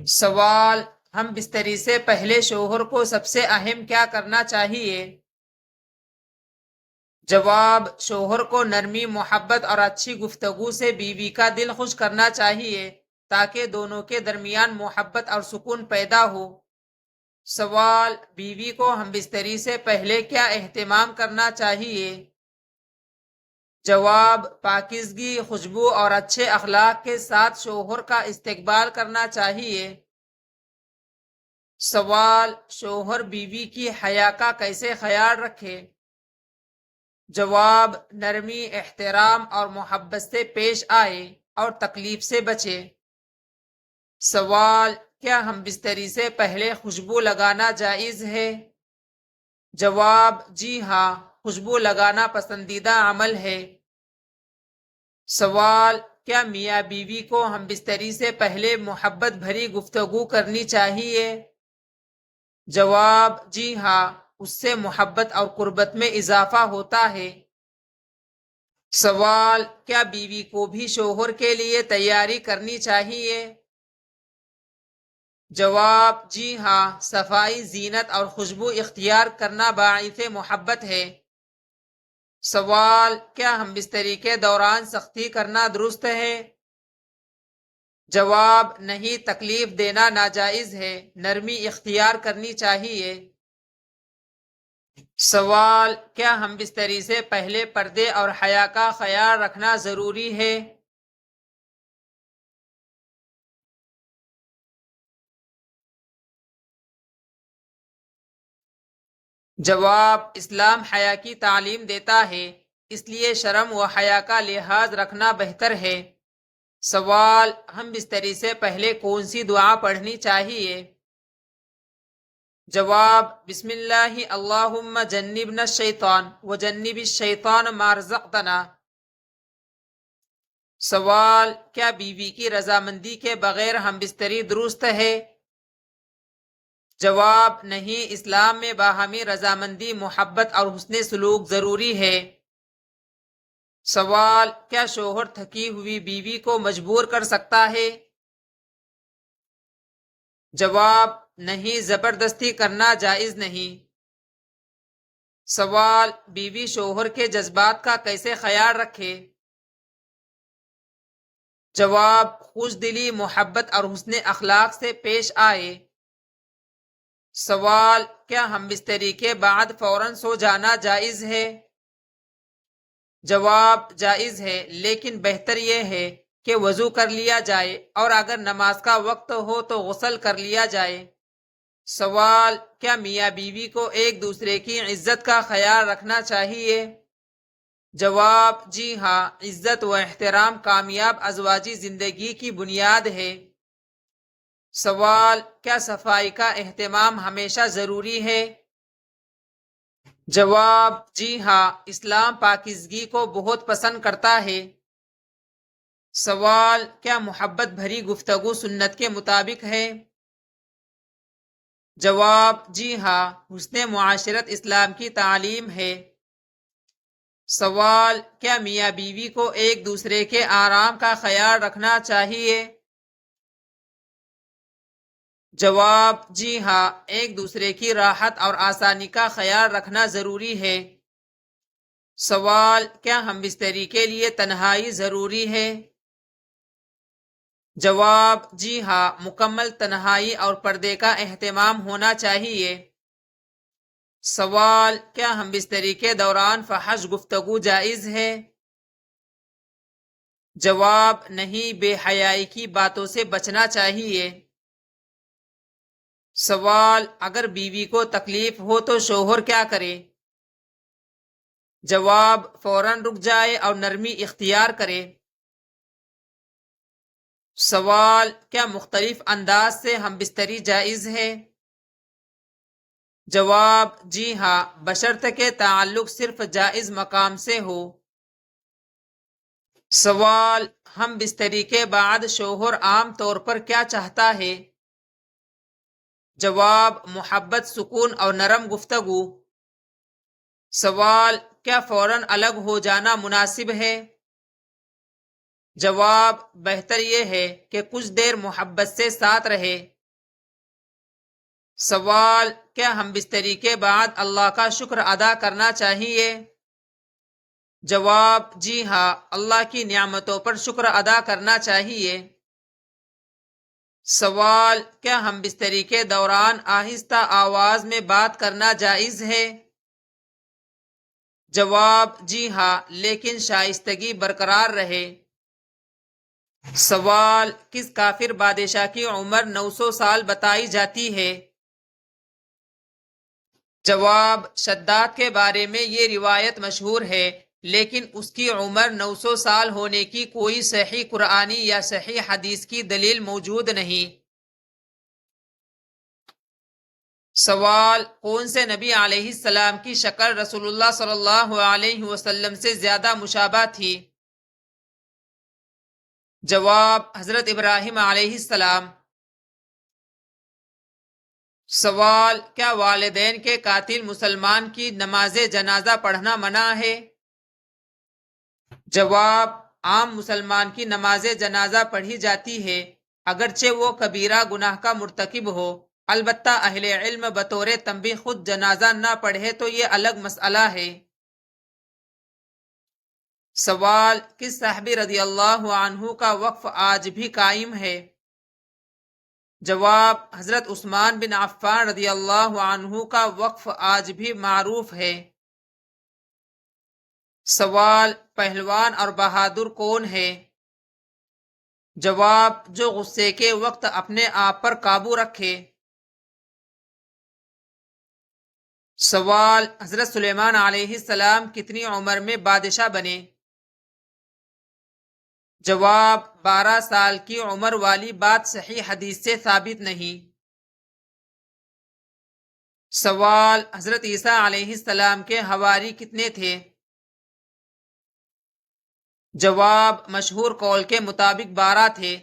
سوال: ہم بستری سے پہلے شوہر کو سب سے اہم کیا کرنا چاہیے؟ جواب: شوہر کو نرمی، محبت اور اچھی گفتگو سے بیوی کا دل خوش کرنا چاہیے تاکہ دونوں کے درمیان محبت اور سکون پیدا ہو۔ سوال: بیوی کو ہم بستری سے پہلے کیا اہتمام کرنا چاہیے؟ جواب: پاکیزگی، خوشبو اور اچھے اخلاق کے ساتھ شوہر کا استقبال کرنا چاہیے۔ سوال: شوہر بیوی کی حیا کا کیسے خیال رکھے؟ جواب: نرمی، احترام اور محبت سے پیش آئے اور تکلیف سے بچے۔ سوال: کیا ہم بستری سے پہلے خوشبو لگانا جائز ہے؟ جواب: جی ہاں، خوشبو لگانا پسندیدہ عمل ہے۔ سوال: کیا میاں بیوی کو ہم بستری سے پہلے محبت بھری گفتگو کرنی چاہیے؟ جواب: جی ہاں، اس سے محبت اور قربت میں اضافہ ہوتا ہے۔ سوال: کیا بیوی کو بھی شوہر کے لیے تیاری کرنی چاہیے؟ جواب: جی ہاں، صفائی، زینت اور خوشبو اختیار کرنا باعث محبت ہے۔ سوال: کیا ہم بستری کے دوران سختی کرنا درست ہے؟ جواب: نہیں، تکلیف دینا ناجائز ہے، نرمی اختیار کرنی چاہیے۔ سوال: کیا ہم بستری سے پہلے پردے اور حیا کا خیال رکھنا ضروری ہے؟ جواب: اسلام حیا کی تعلیم دیتا ہے، اس لیے شرم و حیا کا لحاظ رکھنا بہتر ہے۔ سوال: ہم بستری سے پہلے کون سی دعا پڑھنی چاہیے؟ جواب: بسم اللہ اللہم جنبنا الشیطان وجنب الشیطان ما رزقتنا۔ سوال: کیا بیوی کی رضامندی کے بغیر ہم بستری درست ہے؟ جواب: نہیں، اسلام میں باہمی رضامندی، محبت اور حسن سلوک ضروری ہے۔ سوال: کیا شوہر تھکی ہوئی بیوی کو مجبور کر سکتا ہے؟ جواب: نہیں، زبردستی کرنا جائز نہیں۔ سوال: بیوی شوہر کے جذبات کا کیسے خیال رکھے؟ جواب: خوش دلی، محبت اور حسن اخلاق سے پیش آئے۔ سوال: کیا ہم بستری کے بعد فوراً سو جانا جائز ہے؟ جواب: جائز ہے، لیکن بہتر یہ ہے کہ وضو کر لیا جائے اور اگر نماز کا وقت ہو تو غسل کر لیا جائے۔ سوال: کیا میاں بیوی کو ایک دوسرے کی عزت کا خیال رکھنا چاہیے؟ جواب: جی ہاں، عزت و احترام کامیاب ازواجی زندگی کی بنیاد ہے۔ سوال: کیا صفائی کا اہتمام ہمیشہ ضروری ہے؟ جواب: جی ہاں، اسلام پاکیزگی کو بہت پسند کرتا ہے۔ سوال: کیا محبت بھری گفتگو سنت کے مطابق ہے؟ جواب: جی ہاں، حسن معاشرت اسلام کی تعلیم ہے۔ سوال: کیا میاں بیوی کو ایک دوسرے کے آرام کا خیال رکھنا چاہیے؟ جواب: جی ہاں، ایک دوسرے کی راحت اور آسانی کا خیال رکھنا ضروری ہے۔ سوال: کیا ہم بستری کے لیے تنہائی ضروری ہے؟ جواب: جی ہاں، مکمل تنہائی اور پردے کا اہتمام ہونا چاہیے۔ سوال: کیا ہم بستری کے دوران فحش گفتگو جائز ہے؟ جواب: نہیں، بے حیائی کی باتوں سے بچنا چاہیے۔ سوال: اگر بیوی کو تکلیف ہو تو شوہر کیا کرے؟ جواب: فوراً رک جائے اور نرمی اختیار کرے۔ سوال: کیا مختلف انداز سے ہم بستری جائز ہے؟ جواب: جی ہاں، بشرطیکہ تعلق صرف جائز مقام سے ہو۔ سوال: ہم بستری کے بعد شوہر عام طور پر کیا چاہتا ہے؟ جواب: محبت، سکون اور نرم گفتگو۔ سوال: کیا فوراً الگ ہو جانا مناسب ہے؟ جواب: بہتر یہ ہے کہ کچھ دیر محبت سے ساتھ رہے۔ سوال: کیا ہم بستری کے بعد اللہ کا شکر ادا کرنا چاہیے؟ جواب: جی ہاں، اللہ کی نعمتوں پر شکر ادا کرنا چاہیے۔ سوال: کیا ہم بستری کے دوران آہستہ آواز میں بات کرنا جائز ہے؟ جواب: جی ہاں، لیکن شائستگی برقرار رہے۔ سوال: کس کافر بادشاہ کی عمر 900 سال بتائی جاتی ہے؟ جواب: شداد کے بارے میں یہ روایت مشہور ہے، لیکن اس کی عمر 900 سال ہونے کی کوئی صحیح قرآنی یا صحیح حدیث کی دلیل موجود نہیں۔ سوال: کون سے نبی علیہ السلام کی شکل رسول اللہ صلی اللہ علیہ وسلم سے زیادہ مشابہ تھی؟ جواب: حضرت ابراہیم علیہ السلام۔ سوال: کیا والدین کے قاتل مسلمان کی نماز جنازہ پڑھنا منع ہے؟ جواب: عام مسلمان کی نماز جنازہ پڑھی جاتی ہے، اگرچہ وہ کبیرہ گناہ کا مرتکب ہو۔ البتہ اہل علم بطور تنبیہ خود جنازہ نہ پڑھے تو یہ الگ مسئلہ ہے۔ سوال: کس صحابی رضی اللہ عنہ کا وقف آج بھی قائم ہے؟ جواب: حضرت عثمان بن عفان رضی اللہ عنہ کا وقف آج بھی معروف ہے۔ سوال: پہلوان اور بہادر کون ہے؟ جواب: جو غصے کے وقت اپنے آپ پر قابو رکھے۔ سوال: حضرت سلیمان علیہ السلام کتنی عمر میں بادشاہ بنے؟ جواب: 12 سال کی عمر والی بات صحیح حدیث سے ثابت نہیں۔ سوال: حضرت عیسیٰ علیہ السلام کے حواری کتنے تھے؟ جواب: مشہور قول کے مطابق 12 تھے۔